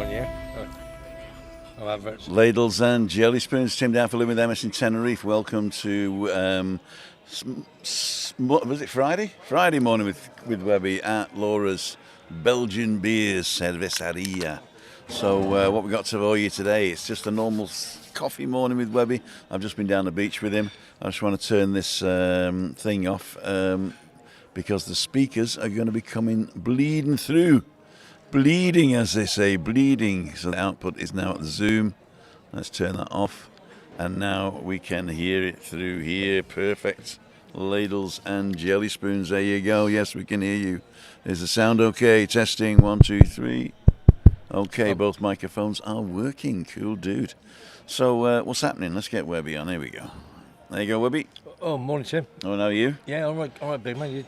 on, yeah? Oh, adverts. Ladles and jelly spoons. Tim down for living with MS in Tenerife. Welcome to was it Friday? Friday morning with Webby at Laura's Belgian Beers Cerveceria. So what we got to you today? It's just a normal coffee morning with Webby. I've just been down the beach with him. I just want to turn this thing off because the speakers are going to be coming bleeding through. Bleeding, as they say, bleeding. So the output is now at the Zoom. Let's turn that off. And now we can hear it through here. Perfect. Ladles and jelly spoons. There you go. Yes, we can hear you. Is the sound okay? Testing. 1, 2, 3. Okay, both microphones are working. Cool, dude. So what's happening? Let's get Webby on. Here we go. There you go, Webby. Oh, morning, Tim. Oh, and how are you? Yeah, all right, big man. You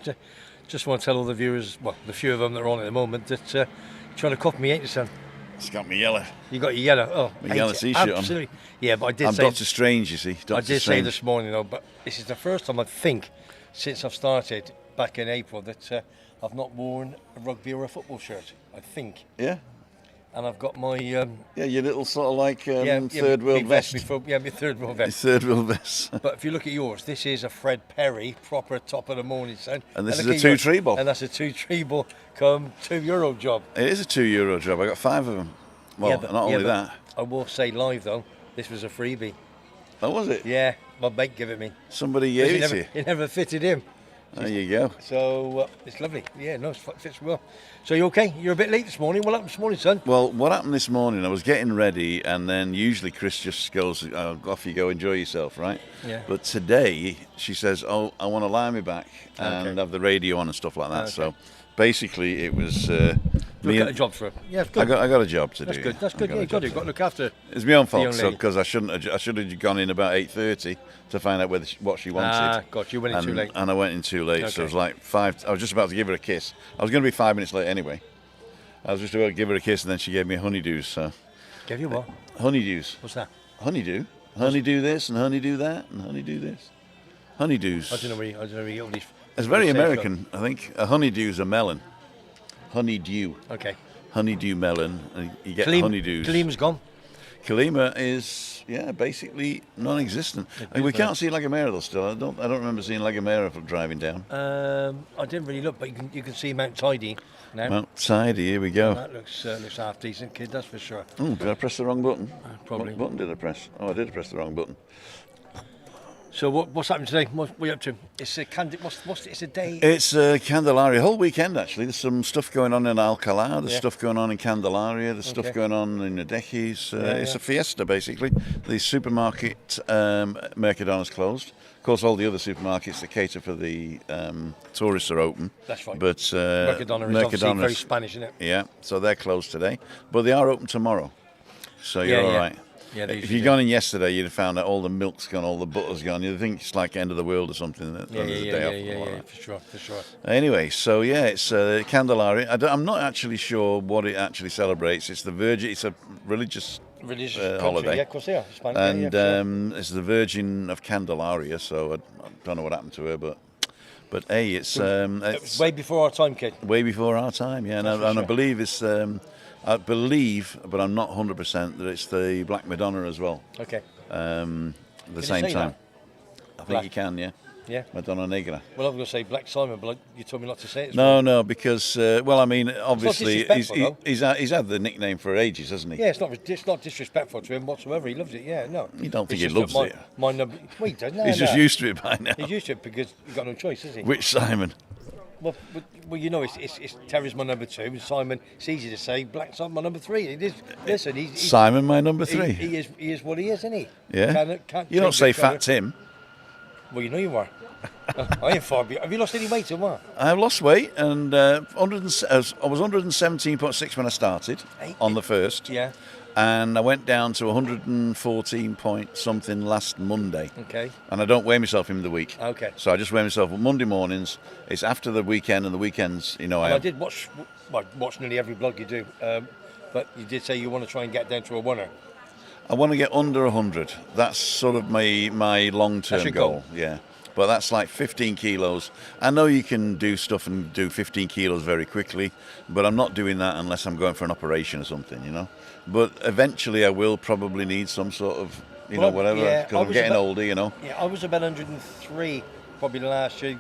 just want to tell all the viewers, well, the few of them that are on at the moment, that you're trying to copy me, ain't you, son? It's got me yellow. You got your yellow. Oh, my yellow t-shirt on. Absolutely. Yeah, but I did I'm say... Doctor Strange, you see. I did say this morning, though, but this is the first time, I think, since I've started back in April, that I've not worn a rugby or a football shirt, I think. Yeah? And I've got my... yeah, your little sort of like third world vest. My third world vest. Your third world vest. But if you look at yours, this is a Fred Perry, proper top of the morning, son. And this is a 2 treble. And that's a 2 treble come €2 job. It is a €2 job. I got 5 of them. Well, not only that. I will say live, though, this was a freebie. Oh, was it? Yeah, my mate gave it me. Somebody gave it to you? It never fitted him. There you go. So it's lovely. Yeah, no, it fits well. So you okay? You're a bit late this morning. What happened this morning, son? Well, what happened this morning, I was getting ready, and then usually Chris just goes, off you go, enjoy yourself, right? Yeah. But today, she says, oh, I want to lie me back and have the radio on and stuff like that. Okay. So basically, it was... you got a job for her. Yeah, good. I got a job to do. That's good. That's good. Yeah, you've got to look after. It's my own fault, because I should have gone in about 8:30 to find out what she wanted. Ah, God, you went in too late. And I went in too late, so it was like 5. I was just about to give her a kiss. I was going to be 5 minutes late anyway. I was just about to give her a kiss, and then she gave me honeydews. So. Gave you what? Honeydews. What's that? Honeydew. Honeydew this and honeydew that and honeydew this. Honeydews. I don't know where you get all these. It's very American, I think. A honeydew is a melon. Honeydew. Okay. Honeydew melon. And you get honeydews. Kalima's gone. Kalima is basically non-existent. We can't see La Gomera though still. I don't remember seeing La Gomera driving down. I didn't really look, but you can see Mount Tidy now. Mount Tidy, here we go. That looks half decent, kid. That's for sure. Did I press the wrong button? Probably. What button did I press? Oh, I did press the wrong button. So what's happening today? What are you up to? It's a it's a day. It's Candelaria, whole weekend actually. There's some stuff going on in Alcalá. There's stuff going on in Candelaria. There's stuff going on in Adequis. It's a fiesta basically. The supermarket Mercadona's closed. Of course, all the other supermarkets that cater for the tourists are open. That's right. But Mercadona is obviously very Spanish, isn't it? Yeah, so they're closed today, but they are open tomorrow. So you're all right. Yeah, if you'd gone in yesterday, you'd have found that all the milk's gone, all the butter's gone. You'd think it's like end of the world or something. Yeah, for sure. Anyway, so yeah, it's Candelaria. I'm not actually sure what it actually celebrates. It's the Virgin. It's a religious holiday. Yeah, of course they are. Spanish, and it's the Virgin of Candelaria. So I don't know what happened to her, but hey, it's way before our time, kid. Way before our time, yeah. And I believe it's. I believe, but I'm not 100%, that it's the Black Madonna as well. Okay. The same time. I think you can, yeah. Yeah. Madonna Negra. Well, I was going to say Black Simon, but you told me not to say it. No, because I mean, obviously he's had the nickname for ages, hasn't he? Yeah, it's not disrespectful to him whatsoever. He loves it. Yeah, no. You don't think he loves it? My number. Wait, no, he's just used to it by now. He's used to it because he's got no choice, has he? Which Simon? Well, you know, it's Terry's my number 2, and Simon. It's easy to say. Black Simon my number 3. It is. Listen, he's Simon my number 3. He is what he is, isn't he? Yeah. You don't say Fat Tim. Well, you know you are. I ain't far. Have you lost any weight or what? I've lost weight, and I was 117.6 when I started on the 1st. Yeah. And I went down to 114 point something last Monday. Okay. And I don't weigh myself in the week. Okay. So I just weigh myself on Monday mornings. It's after the weekend, and the weekends, I did watch nearly every blog you do, but you did say you want to try and get down to a 1er. I want to get under 100. That's sort of my long-term goal. Yeah. But that's like 15 kilos. I know you can do stuff and do 15 kilos very quickly, but I'm not doing that unless I'm going for an operation or something, you know. But eventually I will probably need some sort of, whatever, because I'm getting older, you know. Yeah, I was about 103 probably last year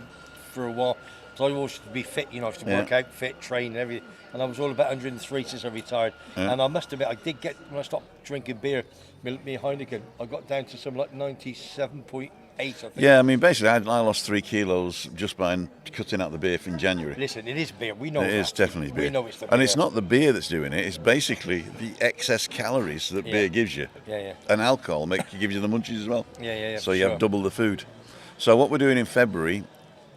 for a while. So I always to be fit, I used to work out, fit, train and everything. And I was all about 103 since I retired. Yeah. And I must admit, I did get, when I stopped drinking beer, me Heineken, I got down to something like 97.8, I think. Yeah, I mean, basically, I lost 3 kilos just by cutting out the beer in January. Listen, it is beer. We know it is definitely beer. We know it's the beer. And it's not the beer that's doing it. It's basically the excess calories that beer gives you. Yeah. And alcohol gives you the munchies as well. Yeah. So you have double the food. So what we're doing in February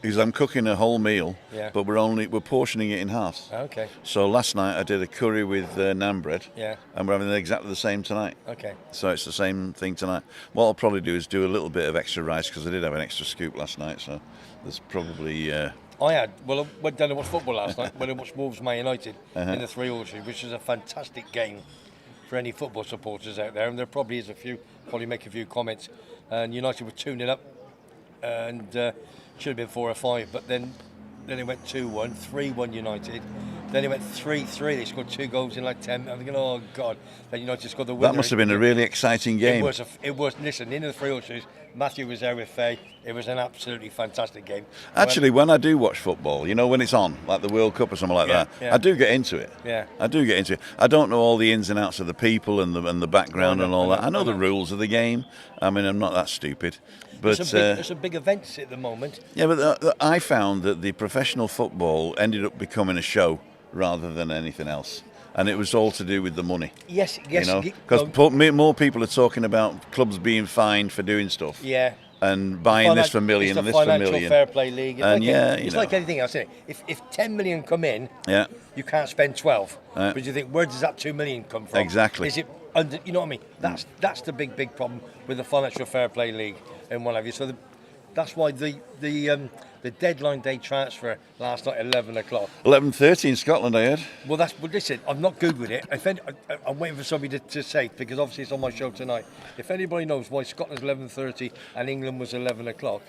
is I'm cooking a whole meal, but we're portioning it in half. Okay. So last night I did a curry with naan bread, and we're having exactly the same tonight. Okay. So it's the same thing tonight. What I'll probably do is do a little bit of extra rice because I did have an extra scoop last night. So there's probably. I went down to watch football last night. Went to watch Wolves Man United in the 3-3, which is a fantastic game for any football supporters out there. And there probably is probably make a few comments. And United were 2-0 up, and. Should have been 4 or 5, but then it went 2-1, 3-1 United. Then it went 3-3. They scored 2 goals in like 10. I'm thinking, oh God! Then United scored the winner. That must have been a really exciting game. It was. Listen, in the 3-3, Matthew was there with Faye. It was an absolutely fantastic game. Actually, when I do watch football, when it's on, like the World Cup or something like that, I do get into it. Yeah. I do get into it. I don't know all the ins and outs of the people and the background and all that. I know the rules of the game. I mean, I'm not that stupid. But it's a big event at the moment. Yeah, but I found that the professional football ended up becoming a show rather than anything else. And it was all to do with the money. Yes. Because more people are talking about clubs being fined for doing stuff. Yeah. And buying this for a million and this for a million. Financial fair play league. It's like anything else, isn't it? If 10 million come in, you can't spend 12. But you think, where does that 2 million come from? Exactly. Is it under? You know what I mean? That's the big problem with the financial fair play league and what have you. So that's why the deadline day transfer last night 11 o'clock. 11:30 in Scotland, I heard. Well, listen. I've not googled it. I'm waiting for somebody to say, because obviously it's on my show tonight. If anybody knows why Scotland's 11:30 and England was 11 o'clock,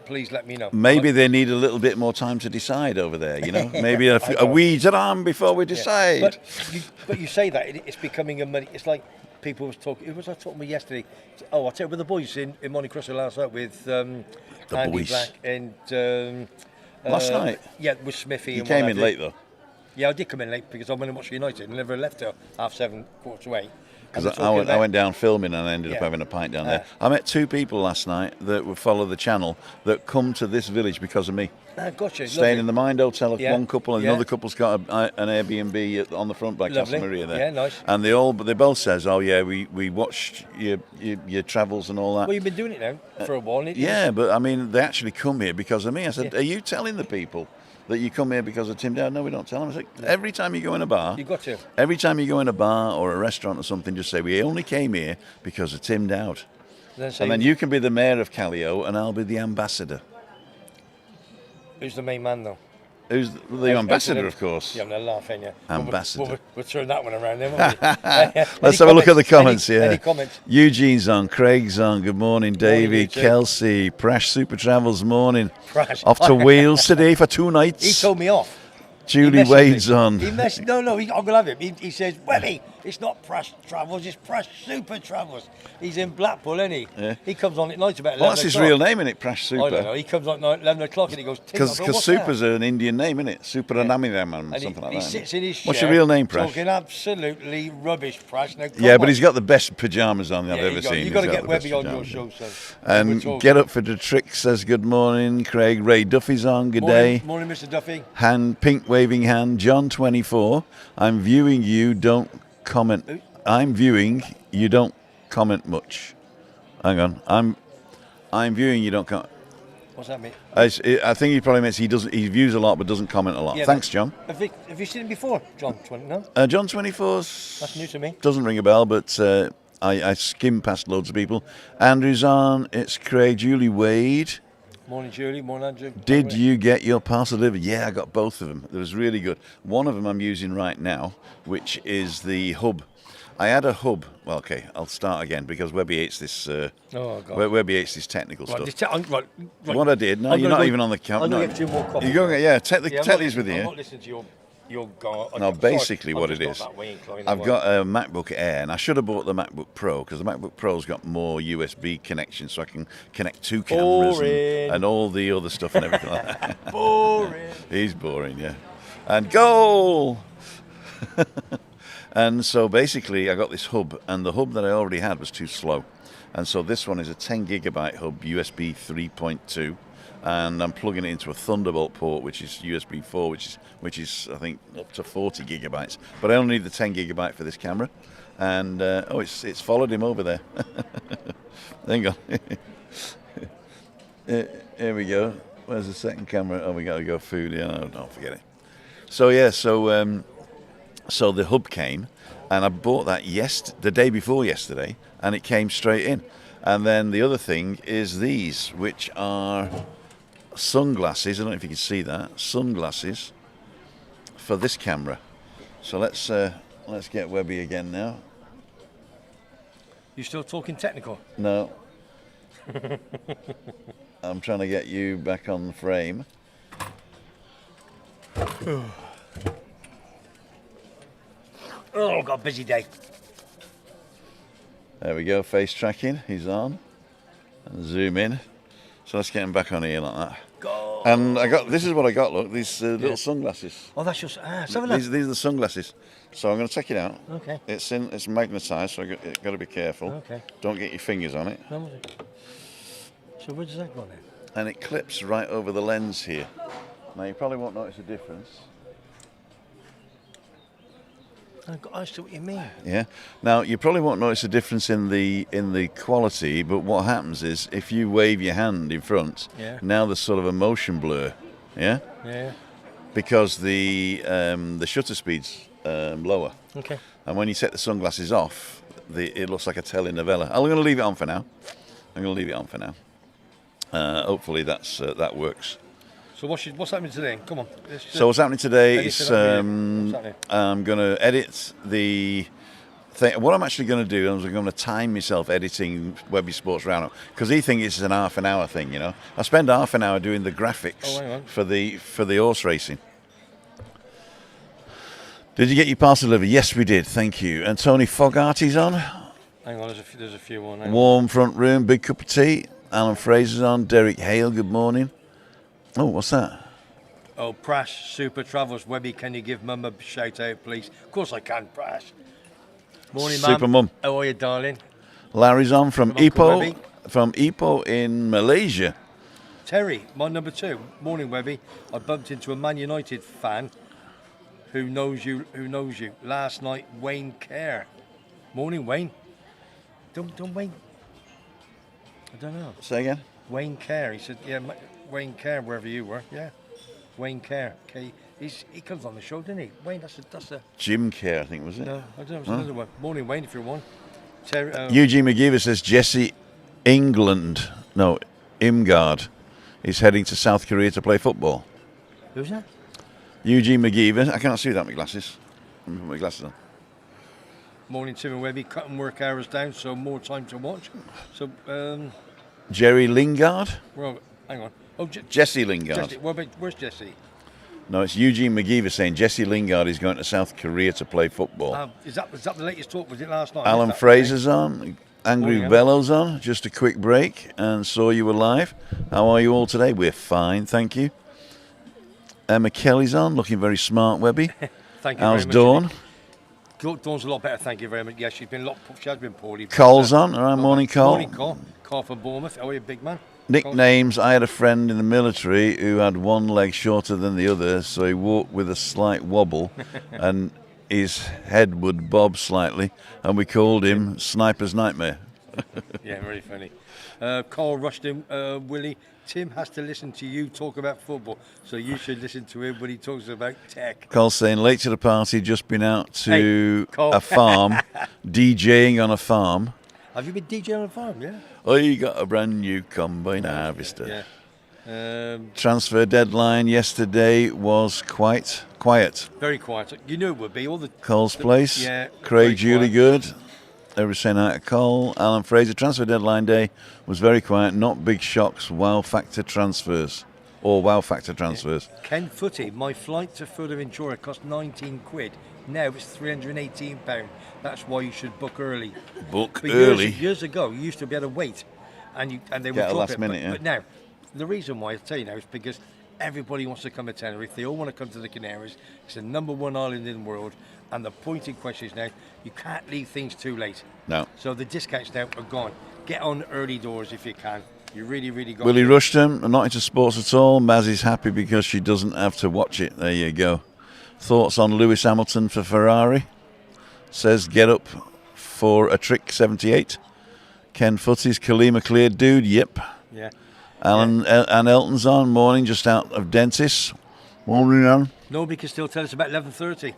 please let me know. Maybe they need a little bit more time to decide over there. Maybe a wee on before we decide. But you say that it's becoming a money. It's like. People was talking. Who was I talking with yesterday? Oh, I tell you, with the boys in Monte Cristo last night with Andy boys. Black and last night. Yeah, with Smithy. You came in late though. Yeah, I did come in late because I went and watched United and never left till 7:30, 8:15. Because I went down filming and I ended up having a pint down there. I met 2 people last night that would follow the channel that come to this village because of me. Gotcha. Staying in the Mind Hotel, one couple, and another couple's got an Airbnb on the front by Casa Maria there. Yeah, nice. And they both says, "Oh yeah, we watched your travels and all that." Well, you've been doing it now for a while. Yeah, but I mean, they actually come here because of me. I said, "Are you telling the people that you come here because of Tim Dowd?" "No, we don't tell them." I said, "Every time you go in a bar, you've got to. Every time you go in a bar or a restaurant or something, just say, we only came here because of Tim Dowd." And then you can be the mayor of Callio and I'll be the ambassador. Who's the main man, though? Who's the ambassador, of course? Yeah, I'm going to laugh, ain't you? Ambassador. We'll turn that one around then, won't we? Let's have a look at the comments, Any comments? Eugene's on, Craig's on, good morning, Davey, Kelsey, Prash Super Travels, morning. Prash. Off to Wales today for 2 nights. He told me off. Julie Wade's on. No, I'm going to have him. He says, Webby, it's not Prash Travels, it's Prash Super Travels. He's in Blackpool, isn't he? Yeah. He comes on at night about 11 Well, that's his real name, isn't it, Prash Super? I don't know. He comes on at 11 o'clock and he goes, because Super's an Indian name, isn't it? Superanamiram or something like that. He sits in his chair. What's your real name, Prash? Talking absolutely rubbish, Prash. Now, but he's got the best pyjamas on I've ever seen. You've got to get Webby on your show, son. And Get Up for the Trick says good morning, Craig. Ray Duffy's on, good day. Morning, Mr. Duffy. Pink waving hand. John 24. I'm viewing you, don't comment. I'm viewing, you don't comment much. Hang on. I'm viewing, you don't comment. What's that mean? I think he probably means he views a lot but doesn't comment a lot. Thanks, John. Have you seen him before, John 20? No? John 24's... That's new to me. Doesn't ring a bell, but I skim past loads of people. Andrew's on, it's Craig, Julie Wade. Morning, Julie. Morning, Andrew. Did you get your parcel delivered? Yeah, I got both of them. It was really good. One of them I'm using right now, which is the hub. I had a hub. Well, okay, I'll start again because Webby hates this. Webby hates this technical stuff. What I did? No, you're not even on the camera. I'm going to get 2 more coffee. You're going, take these with you. I'm not listening to your guy. No, basically what it is, I've got a MacBook Air, and I should have bought the MacBook Pro because the MacBook Pro's got more USB connections, so I can connect 2 cameras and all the other stuff and everything like that. Boring. He's boring, yeah. And goal! And so basically I got this hub, and the hub that I already had was too slow. And so this one is a 10 gigabyte hub, USB 3.2. And I'm plugging it into a Thunderbolt port, which is USB 4, which is I think up to 40 gigabytes. But I only need the 10 gigabyte for this camera. And it's followed him over there. Hang on. Here we go. Where's the second camera? Oh, we got to go food. Yeah, no, don't forget it. So yeah, so the hub came, and I bought that the day before yesterday, and it came straight in. And then the other thing is these, which are sunglasses. I don't know if you can see that. Sunglasses for this camera. So let's get Webby again now. You still talking technical? No. I'm trying to get you back on the frame. Oh, got a busy day. There we go, face tracking, he's on. And zoom in. So let's get him back on here like that. Go. And this is what I got, look, these little sunglasses. Oh, that's just, these are the sunglasses. So I'm going to take it out. Okay. It's magnetised, so you've got to be careful. Okay. Don't get your fingers on it. So where does that go then? And it clips right over the lens here. Now you probably won't notice a difference. I see what you mean. Yeah. Now you probably won't notice a difference in the quality, but what happens is if you wave your hand in front, now there's sort of a motion blur. Yeah. Yeah. Because the shutter speed's lower. Okay. And when you take the sunglasses off, it looks like a telenovela. I'm going to leave it on for now. Hopefully that works. So what's happening today? Come on. So what's happening today is I'm going to edit the thing. What I'm actually going to do is I'm going to time myself editing Webby Sports Roundup because he thinks it's an half an hour thing. You know, I spend half an hour doing the graphics for the horse racing. Did you get your parcel delivered? Yes, we did. Thank you. And Tony Fogarty's on. Hang on, there's a few on. Warm front room, big cup of tea. Alan Fraser's on. Derek Hale, good morning. Oh, what's that? Oh, Prash, Super Travels. Webby, can you give Mum a shout out, please? Of course I can, Prash. Morning, Mum. Super Mum. How are you, darling? Larry's on from Ipoh in Malaysia. Terry, my number 2. Morning, Webby. I bumped into a Man United fan who knows you. Last night, Wayne Kerr. Morning, Wayne. Don't Wayne. I don't know. Say again? Wayne Kerr. He said, yeah, Wayne Kerr, wherever you were. Yeah. Wayne Kerr. Okay. He comes on the show, didn't he? Wayne, that's a... Jim Kerr, I think, was it? No, I don't know. It was another one. Morning, Wayne, if you're one. Terry, Eugene McGeever says Jesse Imgard is heading to South Korea to play football. Who's that? Eugene McGeever. I cannot see without my glasses. Let me put my glasses on. Morning, Tim and Webby. Cutting work hours down, so more time to watch. So, Jerry Lingard. Well, hang on. Oh, Jesse Lingard. Where's Jesse? No, it's Eugene McGeever saying Jesse Lingard is going to South Korea to play football. Was that the latest talk? Was it last night? Alan Fraser's on. Angry Bellows on. Just a quick break and saw you were live. How are you all today? We're fine, thank you. Emma Kelly's on, looking very smart, Webby. Thank you How's very much. Dawn? Dawn's a lot better, thank you very much. Yeah, she has been poorly. Cole's on. All right, morning, Cole. Morning, Cole. Cole from Bournemouth. How are you, big man? Nicknames. I had a friend in the military who had one leg shorter than the other, so he walked with a slight wobble and his head would bob slightly, and we called him Sniper's Nightmare. Yeah, very funny. Cole rushed in, Willie. Tim has to listen to you talk about football, so you should listen to him when he talks about tech. Cole's saying, late to the party, just been out to a farm, DJing on a farm. Have you been DJing on a farm, yeah? Oh, you got a brand new combine harvester. Yeah. Transfer deadline yesterday was quite quiet. Very quiet. You knew it would be. All the Cole's Place, yeah, Craig Julie Good, everything out of Cole. Alan Fraser, transfer deadline day was very quiet. Not big shocks, wow factor transfers. Or wow factor transfers. Ken Footy, my flight to Fuerteventura cost 19 quid. Now it's £318. That's why you should book early. Book but early? Years ago, you used to be able to wait. And they would get a drop last it. minute, But now, the reason why I tell you now is because everybody wants to come to Tenerife. They all want to come to the Canarias. It's the #1 island in the world. And the pointed question is now, you can't leave things too late. No. So the discounts now are gone. Get on early doors if you can. You really, really got Willie Rushton, not into sports at all. Maz is happy because she doesn't have to watch it. There you go. Thoughts on Lewis Hamilton for Ferrari? Says get up for a trick 78. Ken Footy's Kalima cleared dude. Yep. Yeah. Alan and Elton's on. Morning, just out of dentist. Morning, Alan. Nobody can still tell us about 11:30.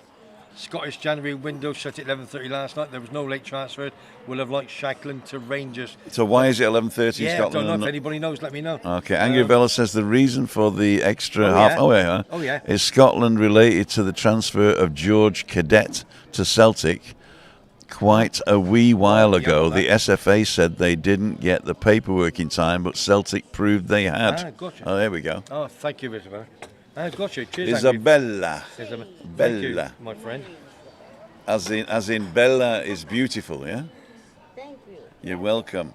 Scottish January window shut at 11:30 last night. There was no late transfer. We'll have like Shackland to Rangers. So why is it 11:30 in in Scotland? Scotland? I don't know if anybody knows. Let me know. Okay, Angry Vella says the reason for the extra half. Yeah. Oh yeah. Is Scotland related to the transfer of George Cadet to Celtic? Quite a wee while ago, the SFA said they didn't get the paperwork in time, but Celtic proved they had. Gotcha. Oh, there we go. Oh, thank you, Isabella. Gotcha. Cheers, Isabella. Thank you, my friend. As in Bella is beautiful, yeah? Thank you. You're welcome.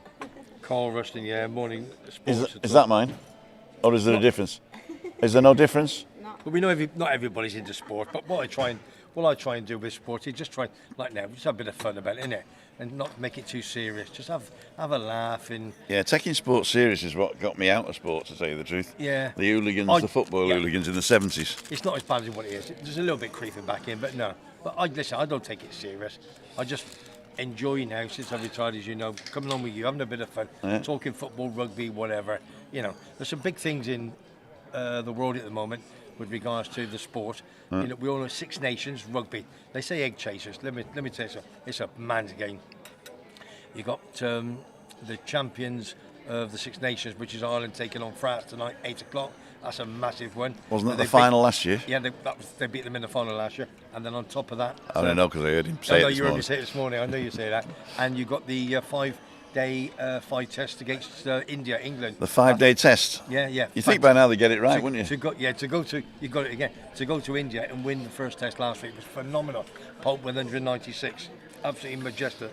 Carl Rustin, yeah, morning sports. Is that mine? Or is there a difference? Is there no difference? No. But we know not everybody's into sport, but what I try and do with sport is just try, like now, just have a bit of fun about it, innit? And not make it too serious. Just have a laugh and... Yeah, taking sports serious is what got me out of sport, to tell you the truth. Yeah. The hooligans, the football hooligans in the 70s. It's not as bad as what it is. There's a little bit creeping back in, but no. But I don't take it serious. I just enjoy now, since I've retired, as you know, coming on with you, having a bit of fun, talking football, rugby, whatever. You know, there's some big things in the world at the moment with regards to the sport. You know, we all know Six Nations rugby. They say egg chasers. Let me tell you something. It's a man's game. You got the champions of the Six Nations, which is Ireland, taking on France tonight, 8 o'clock. That's a massive one. Wasn't that the final last year? Yeah, they beat them in the final last year. And then on top of that... I don't know, because I heard him say it this morning. You heard me say it this morning. I know you say that. And you got the 5-day 5 test against India, England. The 5-day test? Yeah. You think by now they get it right, wouldn't you? You got it again. To go to India and win the first test last week was phenomenal. Pope with 196. Absolutely majestic.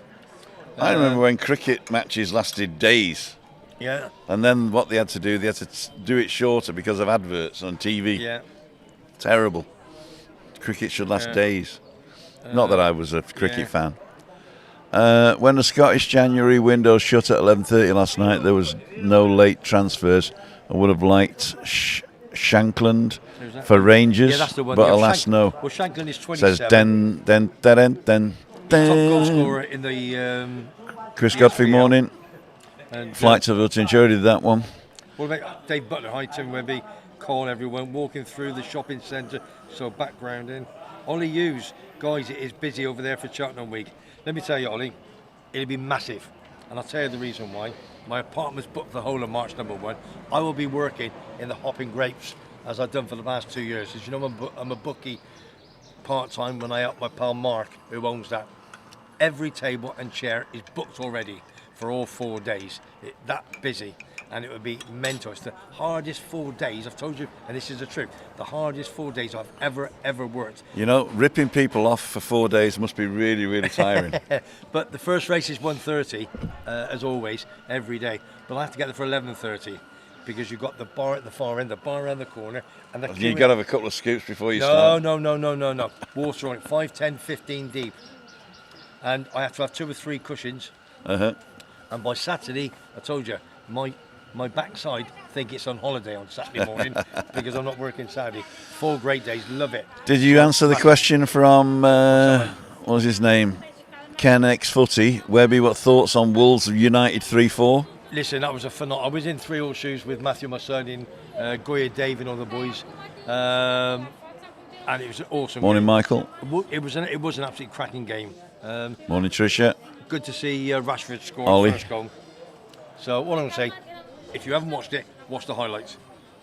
I remember when cricket matches lasted days. Yeah. And then what they had to do do it shorter because of adverts on TV. Yeah. Terrible. Cricket should last days. Not that I was a cricket fan. When the Scottish January window shut at 11:30 last night, there was no late transfers. I would have liked Shankland for Rangers, that's the one. but alas, no. Well, Shankland is 27. Says den. Top goal scorer in the... Chris Godfrey, morning. And, Flight to Fuerteventura did that one. What about Dave Butler? Hi, Tim Webby. Call everyone. Walking through the shopping centre. So background in. Ollie Hughes. Guys, it is busy over there for Cheltenham Week. Let me tell you, Ollie, it'll be massive. And I'll tell you the reason why. My apartment's booked for the whole of March, #1. I will be working in the Hopping Grapes, as I've done for the past 2 years. As you know, I'm a bookie part-time when I help my pal Mark, who owns that. Every table and chair is booked already for all 4 days. That busy, and it would be mental. It's the hardest 4 days, I've told you, and this is the truth, the hardest 4 days I've ever worked. You know, ripping people off for 4 days must be really, really tiring. But the first race is 1:30, as always, every day. But I have to get there for 11:30, because you've got the bar at the far end, the bar around the corner, and You've got to have a couple of scoops before you start. No. Water on it, 5, 10, 15 deep. And I have to have 2 or 3 cushions. And by Saturday, I told you, my backside think it's on holiday on Saturday morning because I'm not working Saturday. 4 great days, love it. Did you answer the question from, what was his name? Ken X Footy. Webby, what thoughts on Wolves United 3-4? Listen, that was a phenomenal. I was in 3 all shoes with Matthew, my son, in Goya, Dave, and all the boys. And it was an awesome Morning, game. Michael. It was an absolutely cracking game. Morning, Tricia. Good to see Rashford score Ollie. first goal. So what I'm going to say, if you haven't watched it, watch the highlights.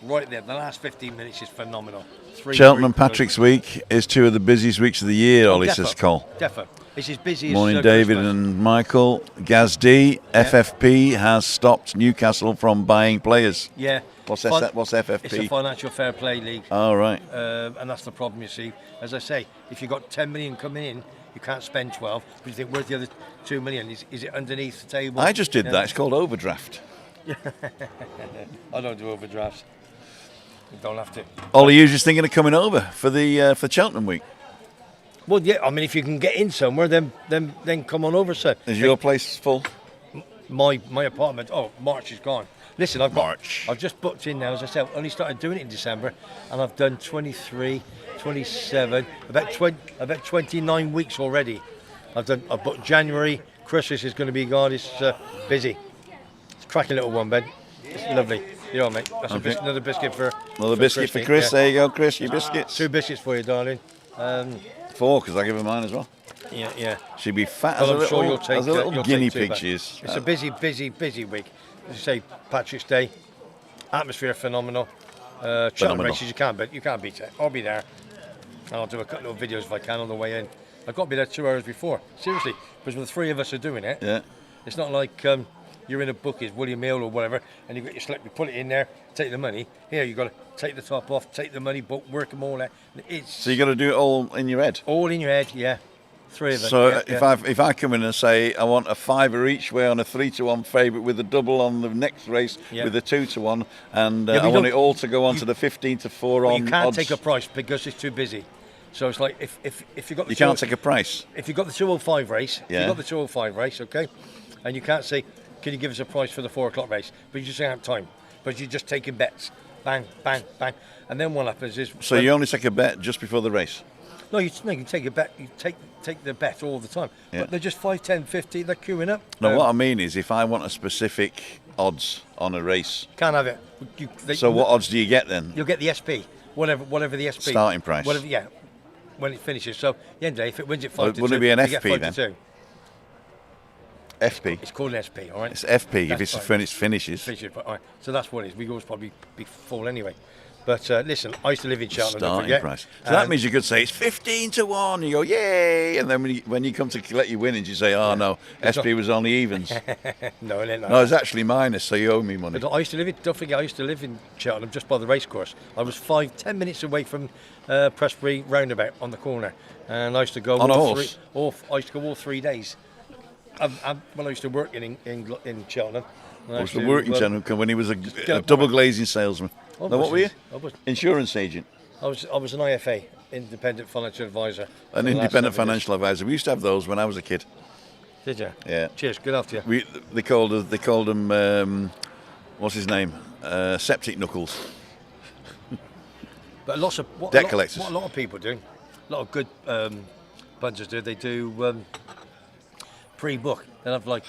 right there. The last 15 minutes is phenomenal. Cheltenham Patrick's Week is 2 of the busiest weeks of the year, Ollie says Cole. Defo. It's as busy Morning, as David Christmas. and Michael. Gaz D, FFP has stopped Newcastle from buying players. Yeah. What's FFP? It's a financial fair play league. Oh, right. And that's the problem, you see. As I say, if you've got 10 million coming in, you can't spend 12. But you think, where's the other 2 million? Is it underneath the table? I just did that. It's called overdraft. I don't do overdrafts. You don't have to. Ollie, you just thinking of coming over for the for Cheltenham week? Well, yeah. I mean, if you can get in somewhere, then come on over, sir. Is your place full? My apartment. Oh, March is gone. Listen, I've just booked in now. As I said, I only started doing it in December, and I've done 23, 27, about 29 weeks already. I've booked January. Christmas is going to be gone. It's busy. It's a cracking little one, Ben. It's lovely. You know, mate. That's another biscuit for biscuit for Chris. Yeah. There you go, Chris. Your biscuits. 2 biscuits for you, darling. 4, because I give her mine as well. Yeah. She'd be fat Well, as I'm sure you'll take as a little you'll guinea take 2 pig back. she is. It's a busy week. As you say, Patrick's Day, atmosphere phenomenal. Cheltenham races you can't beat it. I'll be there, and I'll do a couple of videos if I can on the way in. I've got to be there 2 hours before. Seriously, because when the 3 of us are doing it, Yeah. it's not like you're in a bookies, William Hill or whatever, and you've got your slip, you put it in there, take the money. Here, you've got to take the top off, take the money, work them all out. So you got to do it all in your head. All in your head, yeah. 3 of us. So yeah, if I come in and say I want a £5 each way on a 3-to-1 favourite with a double on the next race with a 2-to-1, and I want it all to go on to the 15-to-4 on you can't odds. take a price because it's too busy. So it's like if you got the You can't take a price. If you got the 205 race, Yeah. you got the 205 race, okay, and you can't say, can you give us a price for the 4 o'clock race? But you just don't have time. But you're just taking bets, bang, bang, bang, and then what happens is. So you only take a bet just before the race. No, you can take a bet. You take the bet all the time. Yeah. But they're just 5, 10, 50. They're queuing up. No, what I mean is, if I want a specific odds on a race, Can't have it. so what odds do you get then? You'll get the SP, whatever the SP Starting price. Whatever, yeah. When it finishes. So at the end of the day, if it wins it 5 to 2, wouldn't it be an you get FP 5 then? to 2. FP. It's called an SP, all right? It's FP if That's it's fine. finishes. Finishes, but, all right. So that's what it is. We always probably be full anyway. But listen, I used to live in Cheltenham. Don't Starting forget. price. So that means you could say it's 15-to-1. You go, yay! And then when you come to let your winnings, you say, oh no, SP was only evens. No, it ain't like No, it's actually minus, so you owe me money. But I used to live in. Don't forget, I used to live in Cheltenham, just by the racecourse. I was 5-10 minutes away from Prestbury roundabout on the corner, and I used to go On a all horse? I used to go all 3 days. When I used to work in Cheltenham. I was the working gentleman when he was a double glazing salesman. I No, what were you? I was. Insurance agent. I was an IFA, independent financial advisor. An for the last independent 7 years. financial advisor. We used to have those when I was a kid. Did you? Yeah. Cheers. Good after you. They called them what's his name? Septic knuckles. But lots of Debt collectors. What a lot of people do, a lot of good punters do. They do pre-book. They have like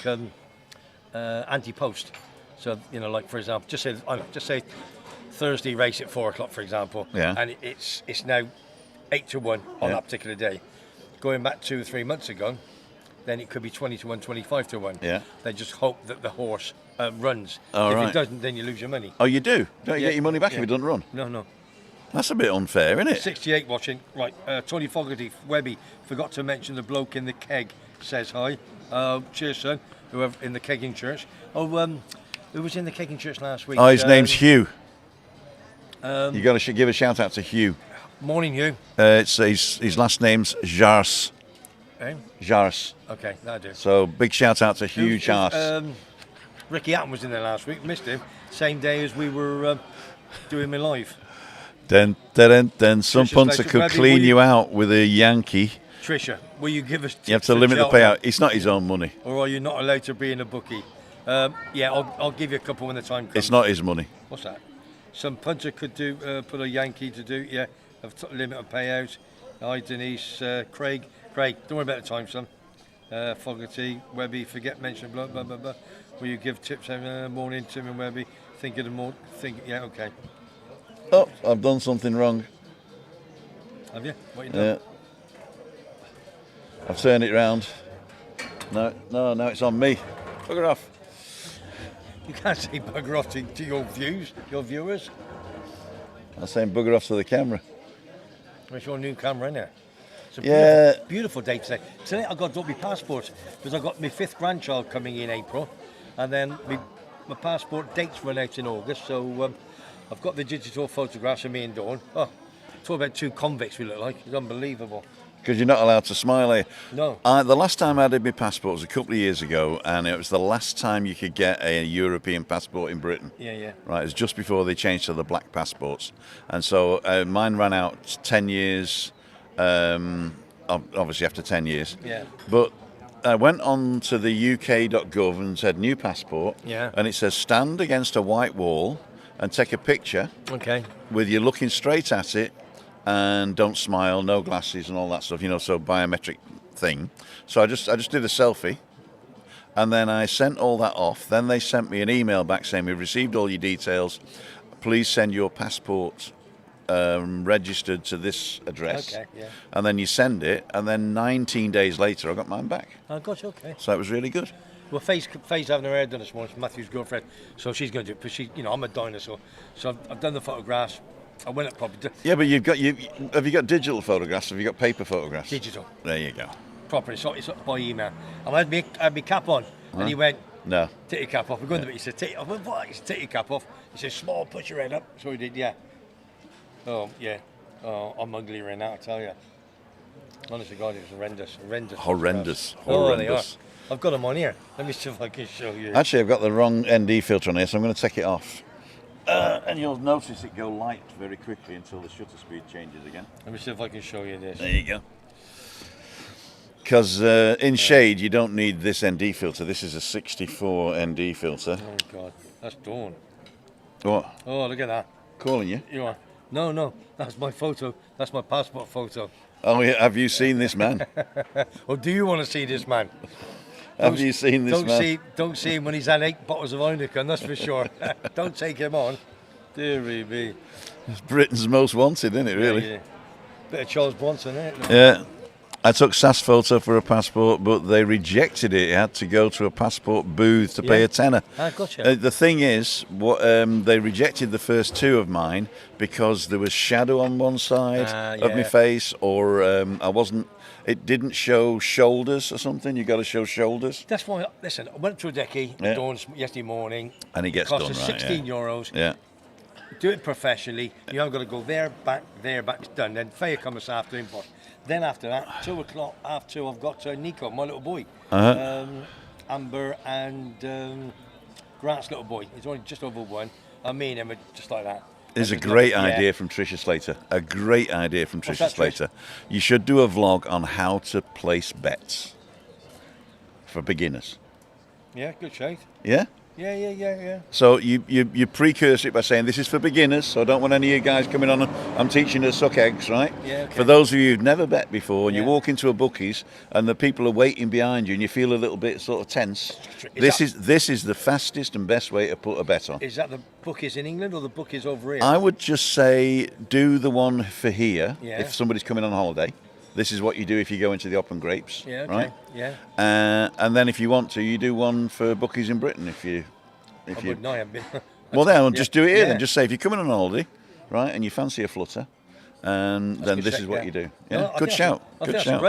anti-post. So like for example, just say Thursday race at 4 o'clock, for example. Yeah. And it's now 8-1 on that particular day. Going back 2 or 3 months ago, then it could be 20-1, 25-1. Yeah. They just hope that the horse runs. Oh, if right. it doesn't, then you lose your money. Oh, you do? Don't you Yeah. get your money back Yeah. if it doesn't run? No. That's a bit unfair, isn't it? 68 watching. Right, Tony Fogarty, Webby, forgot to mention the bloke in the keg says hi. Cheers, son. Whoever in the kegging church. Who was in the kegging church last week? Oh, his name's Hugh. You got to give a shout out to Hugh. Morning, Hugh. It's his last name's Jars. Eh? Jars. Okay, that'll do. So big shout out to Hugh Jars. Ricky Hatton was in there last week. Missed him. Same day as we were doing my live. Then some Trisha's punter like, could Webby, clean will you out with a Yankee. Trisha, will you give us tips You have to for limit the Cheltenham, payout. It's not his own money. or are you not allowed to be in a bookie? Yeah, I'll give you a couple when the time comes. It's not his money. What's that? Some punter could do put a Yankee to do, yeah, limit of payout. Hi Denise, Craig, don't worry about the time, son. Fogarty, Webby, forget mention, blah blah blah blah. Will you give tips morning, Tim and Webby? Yeah, okay. Oh, I've done something wrong. Have you? What you done? Yeah. I've turned it round. No, it's on me. Bugger off. You can't say bugger off to your viewers. I was saying bugger off to the camera. It's your new camera, innit? It's a Yeah. beautiful day today. Tonight I got to do my passport because I got my 5th grandchild coming in April, and then my passport dates run out in August. So I've got the digital photographs of me and Dawn. Oh, talk about 2 convicts we look like. It's unbelievable. Because you're not allowed to smile, are you? No. The last time I did my passport was a couple of years ago, and it was the last time you could get a European passport in Britain. Yeah. Right, it was just before they changed to the black passports. And so mine ran out 10 years, obviously after 10 years. Yeah. But I went on to the uk.gov and said new passport. Yeah. And it says stand against a white wall and take a picture Okay. with you looking straight at it. And don't smile, no glasses and all that stuff, so biometric thing. So I just did a selfie, and then I sent all that off. Then they sent me an email back saying, we've received all your details. Please send your passport registered to this address. Okay, yeah. And then you send it, and then 19 days later I got mine back. Oh, gosh, okay. So it was really good. Well, Faye's having her hair done this morning. It's Matthew's girlfriend, so she's going to do it. But she, I'm a dinosaur, so I've done the photographs. I went up properly. Yeah, but have you got digital photographs? Have you got paper photographs? Digital. There you go. Proper. It's up by email. And I had my cap on, and he went, No. take your cap off. We're going to bit. He said, I went, what? He said, take your cap off. He said, small, put your head up. So he did, yeah. Oh, yeah. Oh, I'm ugly right now, I tell you. Honestly, God, it was horrendous. Horrendous. Oh, they are. I've got them on here. Let me see if I can show you. Actually, I've got the wrong ND filter on here, so I'm going to take it off. And you'll notice it go light very quickly until the shutter speed changes again. Let me see if I can show you this. There you go. Because in shade, you don't need this ND filter. This is a 64 ND filter. Oh, God. That's Dawn. What? Oh, look at that. Calling you? You are. No. That's my photo. That's my passport photo. Oh, yeah. Have you seen this man? Or do you want to see this man? Have you seen this man? Don't see him when he's had 8 bottles of Heineken, that's for sure. Don't take him on. Dear me. It's Britain's most wanted, isn't it, really? Yeah. Bit of Charles Bronson, isn't it? Yeah. I took SAS photo for a passport, but they rejected it. You had to go to a passport booth to pay a tenner. Ah, gotcha. The thing is, they rejected the first 2 of mine because there was shadow on one side of my face, or it didn't show shoulders or something. You got to show shoulders. That's why, listen, I went through a decade, Dawn's yesterday morning. And it gets cost done us right, €16. Yeah. Do it professionally. You haven't got to go there, back, it's done. Then Faye comes this afternoon. But then after that, 2 o'clock, half 2, I've got Nico, my little boy. Amber and Grant's little boy. He's only just over 1. And me and him are just like that. There's a great idea from Tricia Slater. A great idea from Tricia Slater. You should do a vlog on how to place bets for beginners. Yeah, good shade. Yeah? Yeah. So you precursor it by saying this is for beginners, so I don't want any of you guys coming on. I'm teaching you to suck eggs, right? Yeah, okay. For those of you who've never bet before, and you walk into a bookies and the people are waiting behind you and you feel a little bit sort of tense, this is the fastest and best way to put a bet on. Is that the bookies in England or the bookies over here? I would just say do the one for here if somebody's coming on holiday. This is what you do if you go into the Open Grapes, right? Yeah. And then if you want to, you do one for bookies in Britain. No, I haven't been. Well, then just do it here. Then just say if you're coming on holiday, right, and you fancy a flutter, and then this is what you do. Yeah, no, good shout. Good shout.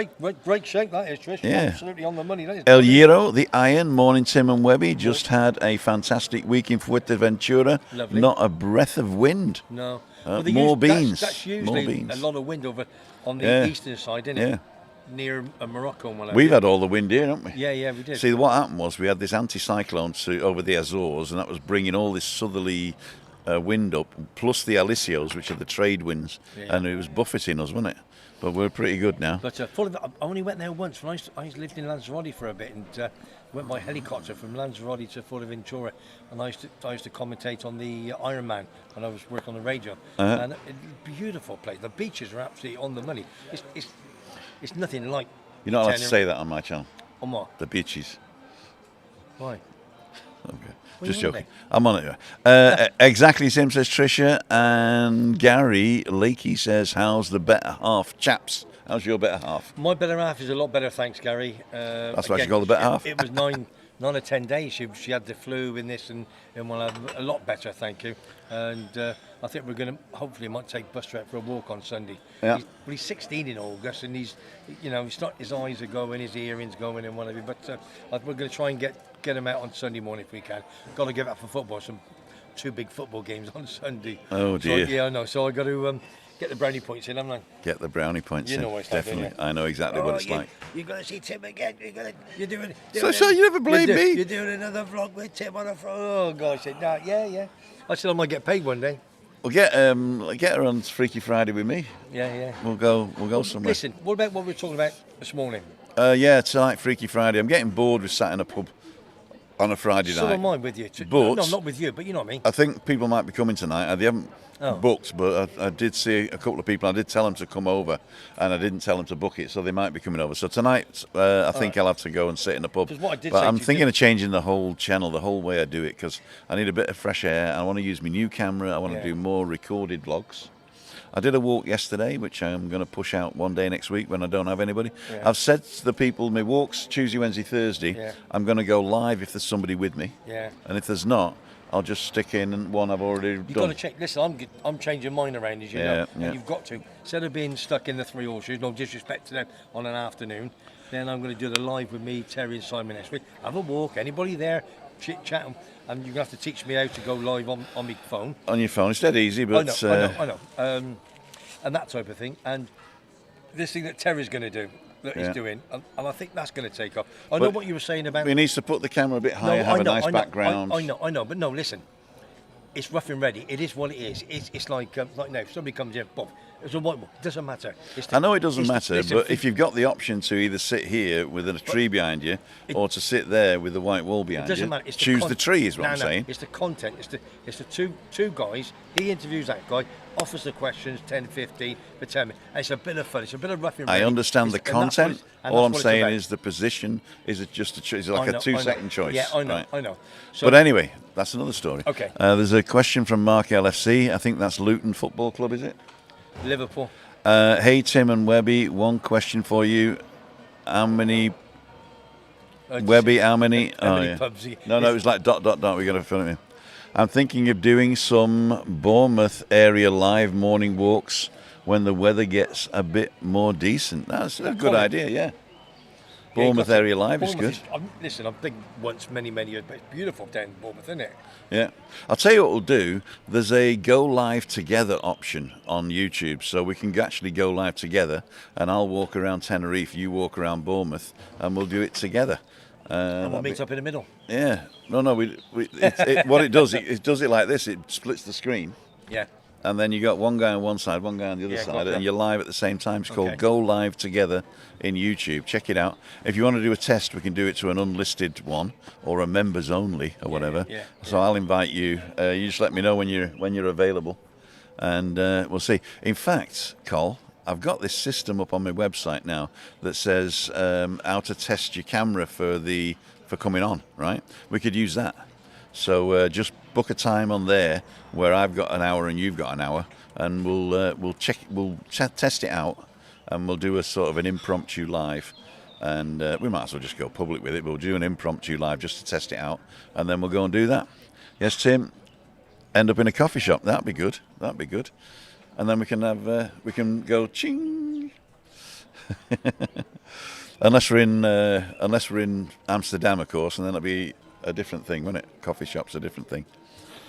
Great shape that is, Trish. Yeah, absolutely on the money. That is El Hierro, the Iron, morning Tim and Webby just had a fantastic week in Fuerteventura. Lovely. Not a breath of wind. No. More beans. That's usually more beans. a lot of wind over on the eastern side, isn't it? Yeah. Near Morocco and whatever. We've had all the wind here, haven't we? Yeah, we did. See, what happened was we had this anticyclone over the Azores, and that was bringing all this southerly wind up, plus the alisios, which are the trade winds, and it was buffeting us, wasn't it? But we're pretty good now. But I only went there once. When I lived in Lanzarote for a bit, and went by helicopter from Lanzarote to Fuerteventura, and I used to commentate on the Ironman when I was working on the radio. And it's a beautiful place. The beaches are absolutely on the money. It's nothing like. You're not allowed to say that on my channel. On what? The beaches. Why? Okay. Just joking. I'm on it. Exactly, Sim says Tricia. And Gary Lakey says, how's the better half, chaps? How's your better half? My better half is a lot better, thanks, Gary. That's what you call the better half? It was 9 or 10 days. She had the flu in this and will have a lot better, thank you. And I think we're going to, hopefully, might take Buster out for a walk on Sunday. Yeah. He's 16 in August, and he's not, his eyes are going, his earrings going, and whatever. But we're going to try and get him out on Sunday morning if we can. Got to give up for football. Some 2 big football games on Sunday. Oh dear. So, yeah, I know. So I got to get the brownie points in, haven't I? Get the brownie points in. You know what it's like, definitely. don't you? I know exactly what it's like. You're going to see Tim again. You're doing. So you never blame me. You're doing another vlog with Tim on a front. Oh gosh, I said, no, yeah. I said I might get paid one day. Well, get her on Freaky Friday with me. Yeah. We'll go somewhere. Listen, what about what we were talking about this morning? Yeah, tonight, Freaky Friday. I'm getting bored with sat in a pub on a Friday night. So am I with you. But no, not with you, but you know what I mean. I think people might be coming tonight. They haven't booked, but I did see a couple of people. I did tell them to come over, and I didn't tell them to book it, so they might be coming over. So tonight, I think I'll have to go and sit in a pub. What I did but say I'm to you, thinking of changing the whole channel, the whole way I do it, because I need a bit of fresh air. I want to use my new camera. I want to do more recorded vlogs. I did a walk yesterday, which I'm going to push out one day next week when I don't have anybody. Yeah. I've said to the people, my walks Tuesday, Wednesday, Thursday, I'm going to go live if there's somebody with me. Yeah. And if there's not, I'll just stick in one I've already done. You've got to check. Listen, I'm changing mine around, as you know. And you've got to. Instead of being stuck in the 3 horseshoes, no disrespect to them, on an afternoon, then I'm going to do the live with me, Terry and Simon next week. Have a walk. Anybody there, chit-chat. And you're going to have to teach me how to go live on my phone. On your phone. It's dead easy, but... I know. And that type of thing. And this thing that Terry's going to do, that he's doing, and I think that's going to take off. I know what you were saying about... He needs to put the camera a bit higher, have a nice background. I know, but no, listen. It's rough and ready. It is what it is. It's like now, if somebody comes in, Bob, it's a white wall. It doesn't matter. I know it doesn't matter, but if you've got the option to either sit here with a tree behind you or to sit there with a white wall behind you, matter. Choose the tree is what I'm saying. It's the content. It's the two guys. He interviews that guy, offers the questions, 10, 15 for 10 minutes. And it's a bit of fun. It's a bit of rough and ready. I understand the content. All I'm saying is the position is it just is it like a 2-second choice? Yeah, I know. Right. I know. So, but anyway, that's another story. Okay. There's a question from Mark LFC. I think that's Luton Football Club, is it? Liverpool. Hey Tim and Webby, one question for you. How many? Webby, how many? Pubs? No, it was like ... We got to film it. I'm thinking of doing some Bournemouth area live morning walks when the weather gets a bit more decent. That's a good idea, yeah. Bournemouth area live is good. Listen, I've been once many years, but it's beautiful down in Bournemouth, isn't it? Yeah. I'll tell you what we'll do. There's a go live together option on YouTube, so we can actually go live together, and I'll walk around Tenerife, you walk around Bournemouth, and we'll do it together. And we'll meet up in the middle. Yeah. No, what it does, it does it like this. It splits the screen. Yeah. And then you got one guy on one side, one guy on the other side, and you're live at the same time. It's called Go Live Together in YouTube. Check it out. If you want to do a test, we can do it to an unlisted one or a members only or whatever. So I'll invite you. You just let me know when you're available, and we'll see. In fact, Col, I've got this system up on my website now that says how to test your camera for coming on. Right? We could use that. So just book a time on there where I've got an hour and you've got an hour, and we'll test it out, and we'll do a sort of an impromptu live, and we might as well just go public with it. But we'll do an impromptu live just to test it out, and then we'll go and do that. Yes, Tim. End up in a coffee shop. That'd be good. And then we can go ching. unless we're in Amsterdam, of course, and then it'll be a different thing, won't it? Coffee shop's a different thing.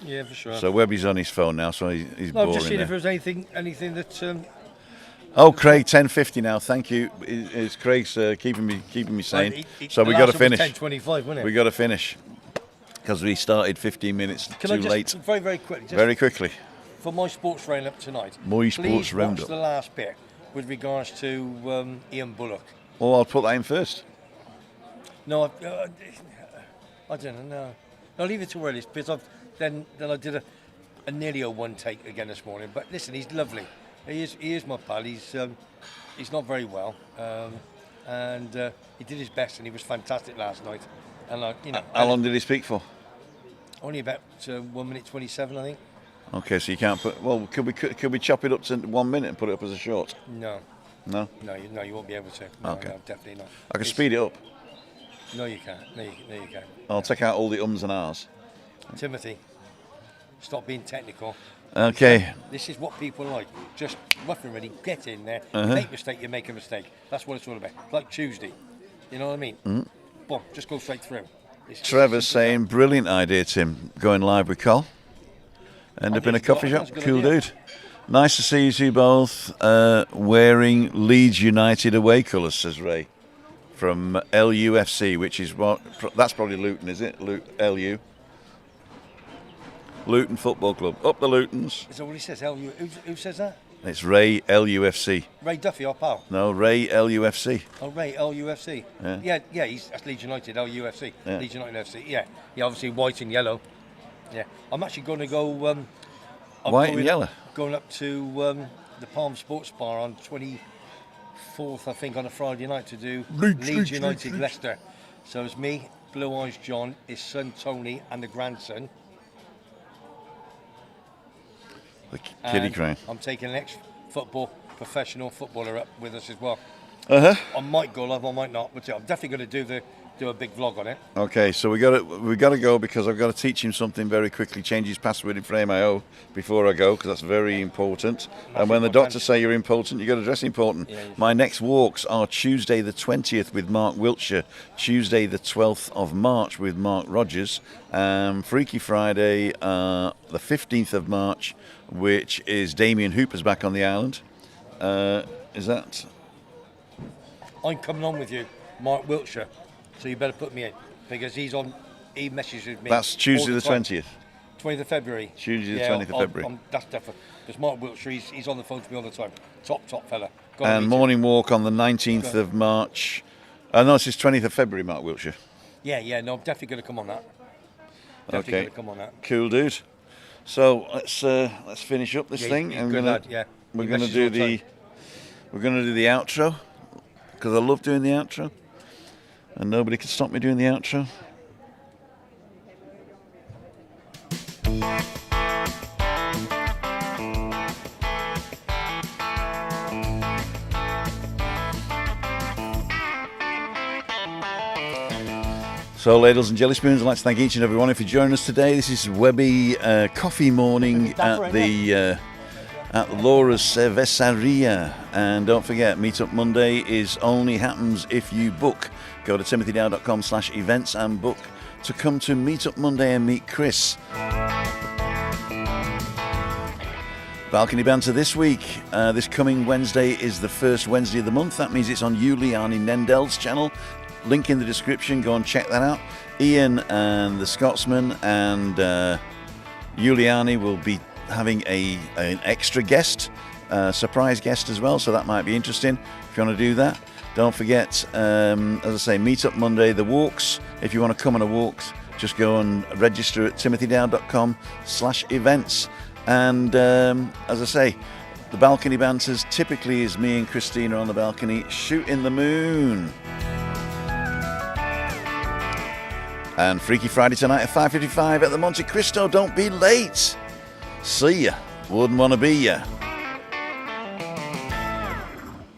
Yeah, for sure. So Webby's on his phone now, so he's boring. I've just seen there. if there's anything that. Oh, Craig, 10:50 now. Thank you. Is Craig's keeping me sane? So we got to finish. 10:25, wasn't it? We got to finish because we started 15 minutes too late. Very quickly. Very quickly. For my sports roundup tonight. Sports roundup. Please watch the last bit with regards to Ian Bullock. Oh, I'll put that in first. No, I don't know. I'll leave it to early because then I did a nearly a one take again this morning. But listen, he's lovely. He is my pal. He's not very well, and he did his best, and he was fantastic last night. And how long did he speak for? Only about 1 minute 27, I think. Okay, so you can't put. Well, could we chop it up to 1 minute and put it up as a short? No. No. No, you won't be able to. No, okay. No, definitely not. I can speed it up. No, you can't. No, you can't. I'll take out all the ums and ahs. Timothy, stop being technical. Okay. This is what people like. Just rough and ready, get in there. Uh-huh. Make a mistake, you make a mistake. That's what it's all about. Like Tuesday. You know what I mean? Boom, just go straight through. Trevor's saying, brilliant idea, Tim, going live with Col. End up in a coffee shop. Cool dude. Nice to see you two both wearing Leeds United away colours, says Ray, from LUFC, which is what, that's probably Luton, is it? LU. Luton Football Club. Up the Lutons. Is that what he says? LU? Who says that? It's Ray LUFC. Ray Duffy, our pal. No, Ray LUFC. Oh, Ray LUFC. Yeah, that's Leeds United, LUFC. Yeah. Leeds United FC. Yeah, obviously white and yellow. Yeah, I'm actually going to go. White and yellow. Going up to the Palm Sports Bar on 24th, I think, on a Friday night to do Leeds United Leicester. So it's me, Blue Eyes John, his son Tony, and the grandson. The kiddie crying. I'm taking an professional footballer up with us as well. Uh-huh. I might go live, I might not, but I'm definitely going to do a big vlog on it. Okay, so we got to go because I've got to teach him something very quickly. Change his password in Frame.io before I go, because that's very important. And when the doctors say you're important, you got to dress important. Yeah, my next walks are Tuesday the 20th with Mark Wiltshire, Tuesday the 12th of March with Mark Rogers, Freaky Friday the 15th of March, which is Damien Hooper's back on the island. Is that? I'm coming on with you, Mark Wiltshire. So you better put me in, because he messages me. That's Tuesday the 20th. 20th of February. Tuesday the 20th of February. That's definitely, because Mark Wiltshire, he's on the phone to me all the time. Top fella. And morning walk on the 19th of March. No, it's 20th of February, Mark Wiltshire. No, I'm definitely going to come on that. Definitely going to come on that. Cool, dude. So let's finish up this thing. We're going to do the outro, because I love doing the outro. And nobody can stop me doing the outro. So, ladles and jelly spoons, I'd like to thank each and every one of you for joining us today. This is Webby coffee morning at the at Laura's Cerveceria. And don't forget, Meetup Monday only happens if you book. Go to timothydow.com/events and book to come to Meetup Monday and meet Chris. Balcony Banter this week. This coming Wednesday is the first Wednesday of the month. That means it's on Juliane Nendel's channel. Link in the description. Go and check that out. Ian and the Scotsman and Juliane will be having an extra guest, surprise guest as well. So that might be interesting if you want to do that. Don't forget, as I say, Meetup Monday, the walks. If you want to come on a walk, just go and register at timothydow.com/events. And as I say, the balcony banters typically is me and Christina on the balcony shooting the moon. And Freaky Friday tonight at 5:55 at the Monte Cristo. Don't be late. See ya. Wouldn't want to be ya.